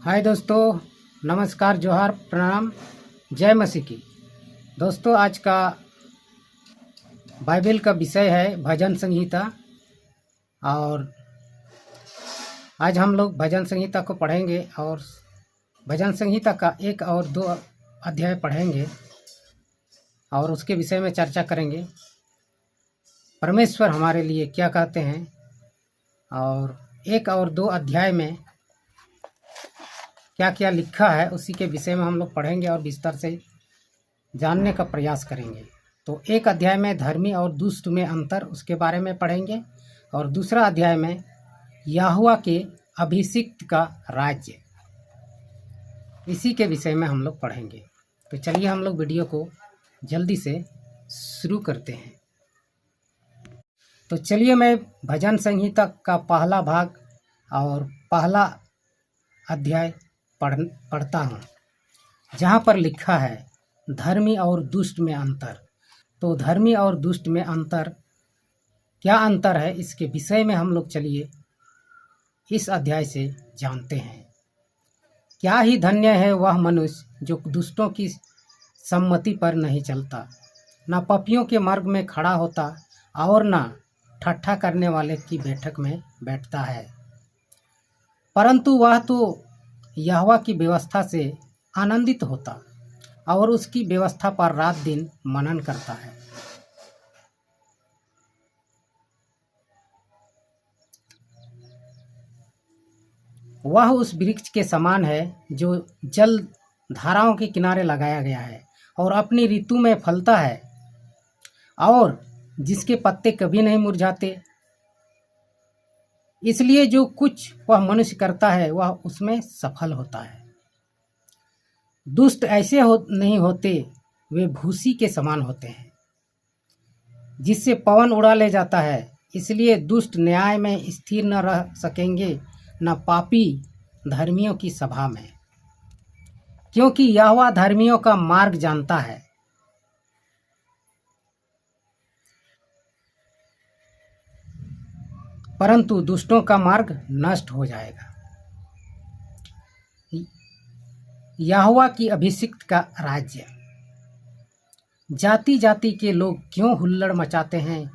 हाय दोस्तों, नमस्कार, जोहार, प्रणाम, जय मसीह की। दोस्तों, आज का बाइबल का विषय है भजन संहिता। और आज हम लोग भजन संहिता को पढ़ेंगे और भजन संहिता का 1 और 2 अध्याय पढ़ेंगे और उसके विषय में चर्चा करेंगे। परमेश्वर हमारे लिए क्या कहते हैं और 1 और 2 अध्याय में क्या क्या लिखा है उसी के विषय में हम लोग पढ़ेंगे और विस्तार से जानने का प्रयास करेंगे। तो 1 अध्याय में धर्मी और दुष्ट में अंतर, उसके बारे में पढ़ेंगे और दूसरा अध्याय में यहोवा के अभिषिक्त का राज्य, इसी के विषय में हम लोग पढ़ेंगे। तो चलिए हम लोग वीडियो को जल्दी से शुरू करते हैं। तो चलिए मैं भजन संहिता का पहला भाग और पहला अध्याय पढ़ता हूँ, जहाँ पर लिखा है धर्मी और दुष्ट में अंतर। तो धर्मी और दुष्ट में अंतर, क्या अंतर है, इसके विषय में हम लोग चलिए इस अध्याय से जानते हैं। क्या ही धन्य है वह मनुष्य जो दुष्टों की सम्मति पर नहीं चलता, न पापियों के मार्ग में खड़ा होता और न ठट्ठा करने वाले की बैठक में बैठता है, परंतु वह तो यहोवा की व्यवस्था से आनंदित होता और उसकी व्यवस्था पर रात दिन मनन करता है। वह उस वृक्ष के समान है जो जल धाराओं के किनारे लगाया गया है और अपनी ऋतु में फलता है और जिसके पत्ते कभी नहीं मुरझाते। इसलिए जो कुछ वह मनुष्य करता है वह उसमें सफल होता है। दुष्ट ऐसे नहीं होते, वे भूसी के समान होते हैं जिससे पवन उड़ा ले जाता है। इसलिए दुष्ट न्याय में स्थिर न रह सकेंगे, न पापी धर्मियों की सभा में, क्योंकि यहोवा धर्मियों का मार्ग जानता है, परंतु दुष्टों का मार्ग नष्ट हो जाएगा। यहोवा की अभिषिक्त का राज्य। जाति जाति के लोग क्यों हुल्लड़ मचाते हैं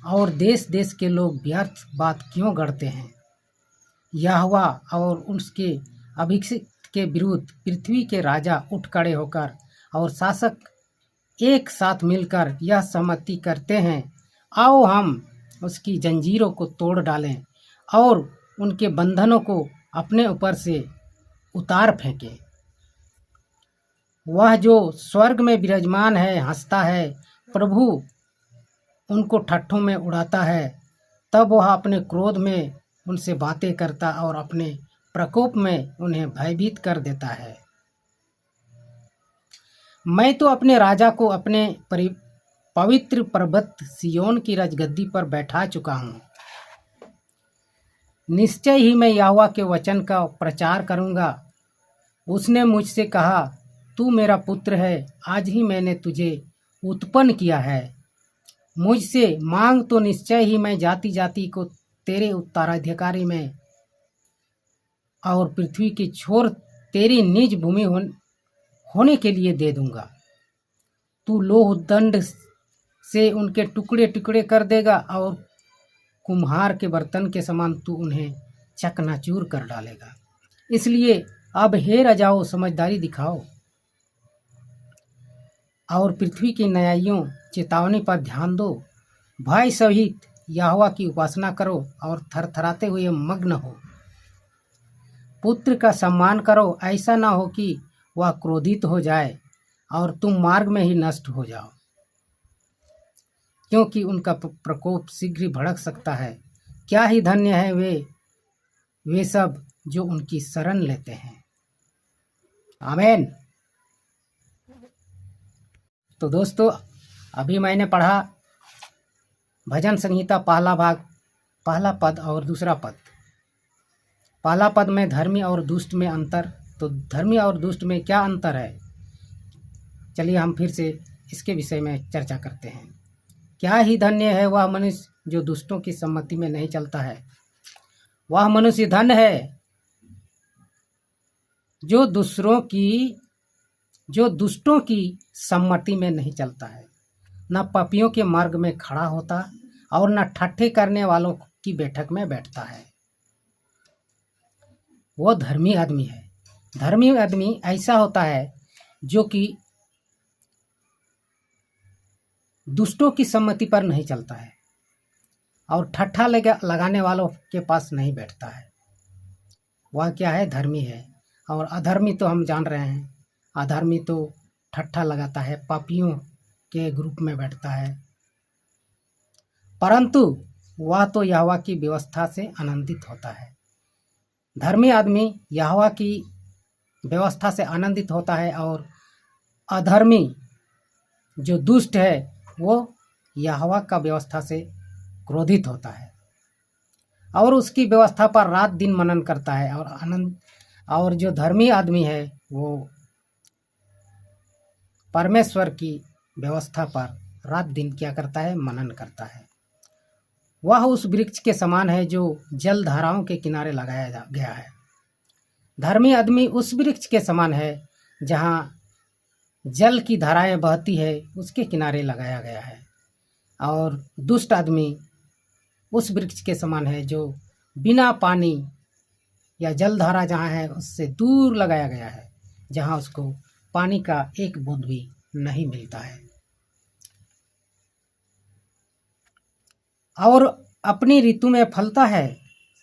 और देश देश के लोग व्यर्थ बात क्यों गढ़ते हैं। यहोवा और उसके अभिषिक्त के विरुद्ध पृथ्वी के राजा उठ खड़े होकर और शासक एक साथ मिलकर यह सहमति करते हैं, आओ हम उसकी जंजीरों को तोड़ डालें और उनके बंधनों को अपने ऊपर से उतार फेंकें। वह जो स्वर्ग में विराजमान है हंसता है, प्रभु उनको ठट्ठों में उड़ाता है। तब वह अपने क्रोध में उनसे बातें करता और अपने प्रकोप में उन्हें भयभीत कर देता है। मैं तो अपने राजा को अपने पवित्र पर्वत सिय्योन की राजगद्दी पर बैठा चुका हूँ। निश्चय ही मैं यहोवा के वचन का प्रचार करूँगा। उसने मुझसे कहा, तू मेरा पुत्र है, आज ही मैंने तुझे उत्पन्न किया है। मुझसे मांग तो निश्चय ही मैं जाति जाति को तेरे उत्तराधिकारी में और पृथ्वी की छोर तेरी निज भूमि होने के लिए दे दूंगा। तू लोह दंड से उनके टुकड़े टुकड़े कर देगा और कुम्हार के बर्तन के समान तू उन्हें चकनाचूर कर डालेगा। इसलिए अब हे राजाओं, समझदारी दिखाओ और पृथ्वी की न्यायियों चेतावनी पर ध्यान दो। भय सहित यहोवा की उपासना करो और थरथराते हुए मग्न हो। पुत्र का सम्मान करो, ऐसा ना हो कि वह क्रोधित हो जाए और तुम मार्ग में ही नष्ट हो जाओ, क्योंकि उनका प्रकोप शीघ्र भड़क सकता है। क्या ही धन्य है वे सब जो उनकी शरण लेते हैं। आमीन। तो दोस्तों, अभी मैंने पढ़ा भजन संहिता पहला भाग, पहला पद और दूसरा पद। पहला पद में धर्मी और दुष्ट में अंतर। तो धर्मी और दुष्ट में क्या अंतर है, चलिए हम फिर से इसके विषय में चर्चा करते हैं। क्या ही धन्य है वह मनुष्य जो दुष्टों की सम्मति में नहीं चलता है। वह मनुष्य धन्य है जो दुष्टों की सम्मति में नहीं चलता है, न पापियों के मार्ग में खड़ा होता और न ठट्ठे करने वालों की बैठक में बैठता है। वो धर्मी आदमी है। धर्मी आदमी ऐसा होता है जो कि दुष्टों की सम्मति पर नहीं चलता है और ठट्ठा लगाने वालों के पास नहीं बैठता है। वह क्या है? धर्मी है। और अधर्मी तो हम जान रहे हैं, अधर्मी तो ठट्ठा लगाता है, पापियों के ग्रुप में बैठता है। परंतु वह तो यहोवा की व्यवस्था से आनंदित होता है। धर्मी आदमी यहोवा की व्यवस्था से आनंदित होता है और अधर्मी जो दुष्ट है वो यहोवा का व्यवस्था से क्रोधित होता है और उसकी व्यवस्था पर रात दिन मनन करता है और जो धर्मी आदमी है वो परमेश्वर की व्यवस्था पर रात दिन क्या करता है? मनन करता है। वह उस वृक्ष के समान है जो जल धाराओं के किनारे लगाया गया है। धर्मी आदमी उस वृक्ष के समान है जहाँ जल की धाराएं बहती है, उसके किनारे लगाया गया है। और दुष्ट आदमी उस वृक्ष के समान है जो बिना पानी या जलधारा जहाँ है उससे दूर लगाया गया है, जहाँ उसको पानी का एक बूंद भी नहीं मिलता है और अपनी ऋतु में फलता है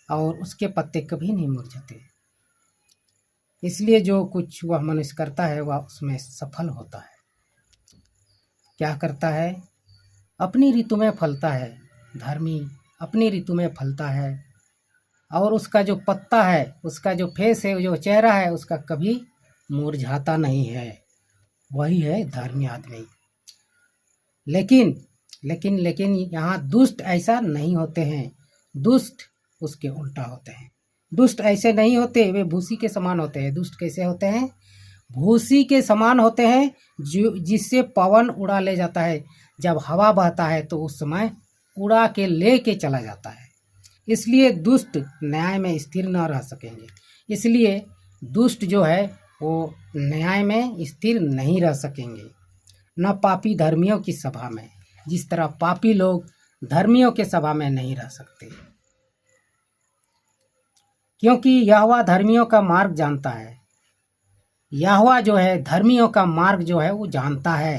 और उसके पत्ते कभी नहीं मुरझाते। इसलिए जो कुछ वह मनुष्य करता है वह उसमें सफल होता है। क्या करता है? अपनी ऋतु में फलता है। धर्मी अपनी ऋतु में फलता है और उसका जो पत्ता है, उसका जो फेस है, जो चेहरा है, उसका कभी मुरझाता नहीं है। वही है धर्मी आदमी। लेकिन यहाँ दुष्ट ऐसा नहीं होते हैं। दुष्ट उसके उल्टा होते हैं। दुष्ट ऐसे नहीं होते, वे भूसी के समान होते हैं। दुष्ट कैसे होते हैं? भूसी के समान होते हैं जिससे पवन उड़ा ले जाता है। जब हवा बहता है तो उस समय उड़ा के ले के चला जाता है। इसलिए दुष्ट न्याय में स्थिर न रह सकेंगे। इसलिए दुष्ट जो है वो न्याय में स्थिर नहीं रह सकेंगे, न पापी धर्मियों की सभा में, जिस तरह पापी लोग धर्मियों के सभा में नहीं रह सकते। क्योंकि यहोवा धर्मियों का मार्ग जानता है। यहोवा जो है धर्मियों का मार्ग जो है वो जानता है,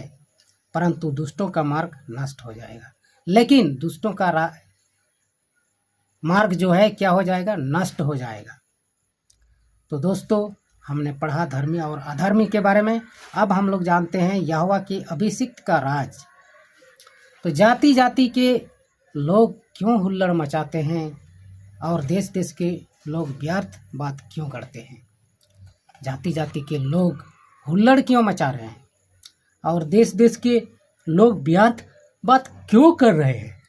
परंतु दुष्टों का मार्ग नष्ट हो जाएगा। लेकिन दुष्टों का मार्ग जो है क्या हो जाएगा? नष्ट हो जाएगा। तो दोस्तों, हमने पढ़ा धर्मी और अधर्मी के बारे में। अब हम लोग जानते हैं यहोवा के अभिषिक्त का राज। तो जाति जाति के लोग क्यों हुल्लड़ मचाते हैं और देश देश के लोग व्यर्थ बात क्यों करते हैं? जाति जाति के लोग हुल्लड़ क्यों मचा रहे हैं और देश देश के लोग व्यर्थ बात क्यों कर रहे हैं?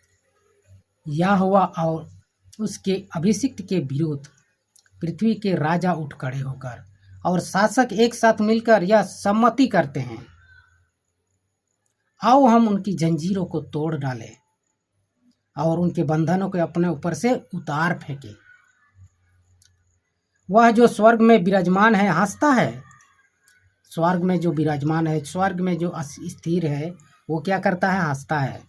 यहोवा और उसके अभिषिक्त के विरुद्ध पृथ्वी के राजा उठ खड़े होकर और शासक एक साथ मिलकर यह सम्मति करते हैं, आओ हम उनकी जंजीरों को तोड़ डालें और उनके बंधनों को अपने ऊपर से उतार फेंके। वह जो स्वर्ग में विराजमान है हंसता है। स्वर्ग में जो विराजमान है, स्वर्ग में जो स्थिर है, वो क्या करता है? हंसता है।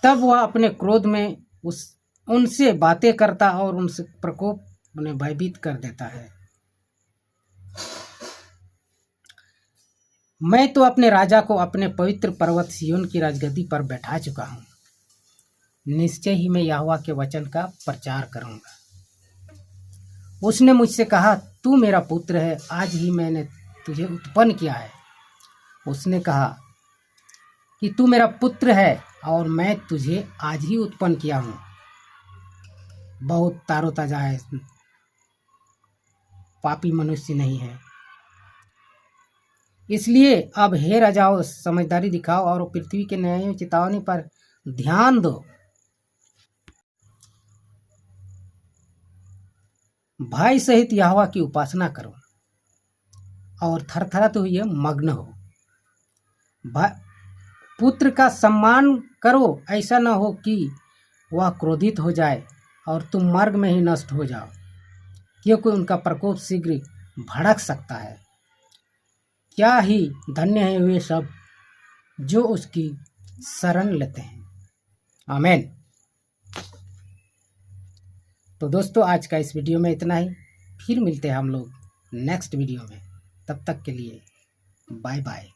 तब वह अपने क्रोध में उनसे बातें करता और उनसे प्रकोप उन्हें भयभीत कर देता है। मैं तो अपने राजा को अपने पवित्र पर्वत सिय्योन की राजगद्दी पर बैठा चुका हूँ। निश्चय ही मैं यहोवा के वचन का प्रचार करूँगा। उसने मुझसे कहा, तू मेरा पुत्र है, आज ही मैंने तुझे उत्पन्न किया है। उसने कहा कि तू मेरा पुत्र है और मैं तुझे आज ही उत्पन्न किया हूँ। बहुत तारोताजा है, पापी मनुष्य नहीं है। इसलिए अब हे राजाओं, समझदारी दिखाओ और पृथ्वी के न्यायों चेतावनी पर ध्यान दो। भाई सहित यहोवा की उपासना करो और थरथराते हुए मग्न हो। पुत्र का सम्मान करो, ऐसा न हो कि वह क्रोधित हो जाए और तुम मार्ग में ही नष्ट हो जाओ। क्योंकि उनका प्रकोप शीघ्र भड़क सकता है। क्या ही धन्य हैं वे सब जो उसकी शरण लेते हैं। आमीन। तो दोस्तों, आज का इस वीडियो में इतना ही। फिर मिलते हैं हम लोग नेक्स्ट वीडियो में। तब तक के लिए बाय बाय।